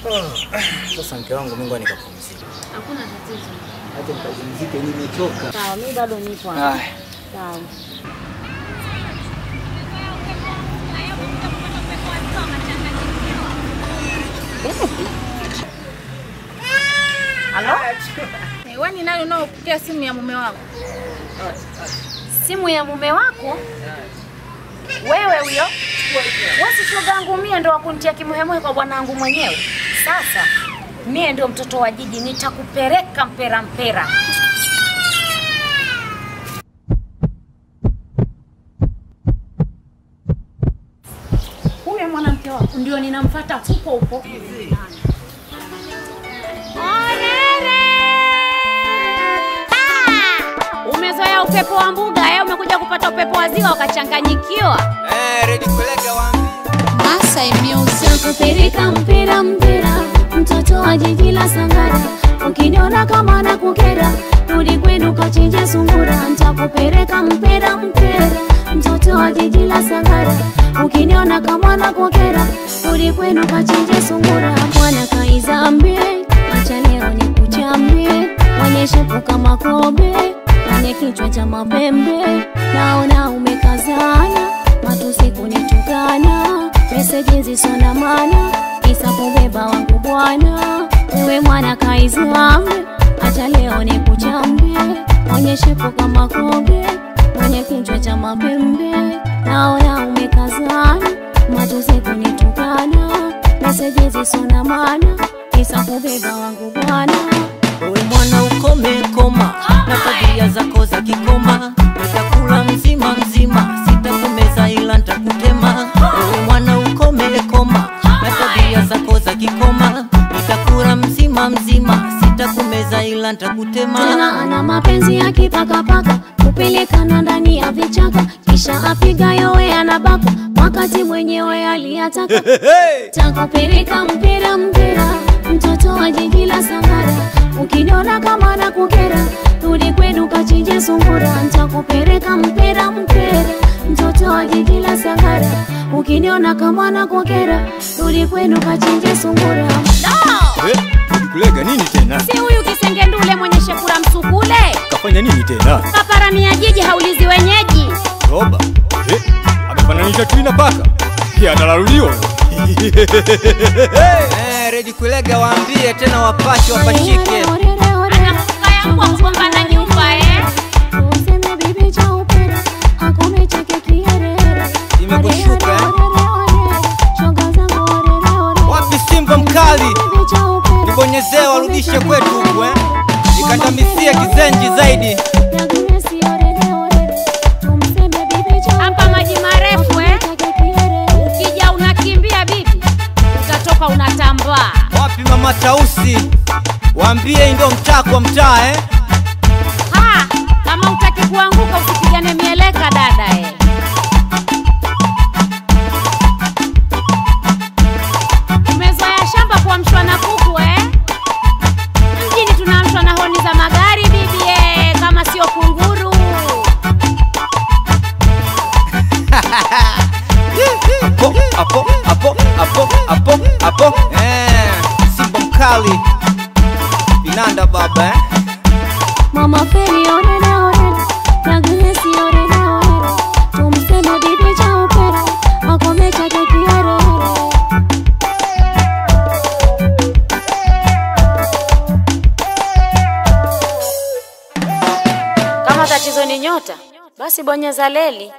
Sasa mke wangu Mungu anikapumzika. Hakuna tatizo. Acha nikapumzike, nimechoka. Sawa, mimi bado nipo hapa. Sawa. Halo? Wewe ni nani unaopokea simu ya mume wako? Simu ya mume wako? Wewe huyo? Wewe si shogangu mie ndo wakunitia kimuhemuhe kwa bwanangu mwenyewe. Sasa mie ndio mtoto wa jiji, nitakupeleka mpera mpera. Huyo mwanamke wako ndio ninamfuata huko huko. Umezoea upepo wa mbuga, umekuja kupata upepo wa ziwa ukachanganyikiwa. Ready kulega wangu. Masai Music. Kupeleka mpira mpira, mtoto wa jiji la Sangara. Ukiniona kama nakukera, rudi kwenu kachinje sungura. Nitakupeleka mpira mpira, mtoto wa jiji la Sangara. Ukiniona kama nakukera, rudi kwenu kachinje sungura. Bwana kaizambie, acha leo nikuchambie. Mwenye shepu kama kobe, mwenye kichwa cha mapembe. Naona umekazana, matusi kunitukana. Message zisona maana, kisa kubeba wangu bwana. Wewe mwana kaizambe, acha leo nikuchambie. Mwenye shepu kama kobe, mwenye kichwa cha mapembe. Naona umekazana, matusi kunitukana. Message zisona maana, kisa kubeba wangu bwana. Wewe mwana ukome koma, na tabia zako za kikoma. Nitakula mzima mzima, sitakumeza ila nitakutema. Wewe mwana ukome koma, na tabia zako za kikoma. Nitakula mzima mzima, sitakumeza ila nitakutema. Tena ana mapenzi ya kipaka paka, kupelekana ndani ya vichaka. Kisha apiga yowe anabaka, wakati mwenyewe aliyataka. Takupeleka mpira mpira, mtoto wa jiji la Sangara. Ukiniona kama nakukera, rudi kwenu kachinje sungura. Nitakupeleka mpira mpira, mtoto wa jiji la Sangara. Ukiniona kama nakukera, rudi kwenu kachinje sungura. Kulega nini tena? Si huyu kisengendule mwenye shepura msukule? Kafanya nini tena? Kaparamia jiji haulizi wenyeji. Roba. Amefananisha chui na paka. Pia analalulio. Ready kulega waambie tena wapashe wapashike. Anakuka yangu mkomba na nyumba Useme bibi cha upera, hakome chake kierere. Imekushuka Shoga zangu orere. Wapi Simba mkali? Nibonyezee warudishe kwetu huku nikandamisie kizenji zaidi. hapa maji marefu Ukija unakimbia bibi, utatoka unatambaa. Wapi mama Tausi? Waambie ndio mtaa kwa mtaa Kama utaki kuanguka usipigane mieleka dada Umezoea shamba kuamshwa na kuku Mjini tunaamshwa na honi za magari bibi kama sio kunguru. Apo. Simba mkali. Binanda baba Mama Feri orere orere, Agnes orere orere. Tumseme bibi cha upera, akome chake kierere. Kama tatizo ni nyota, basi bonyeza leli.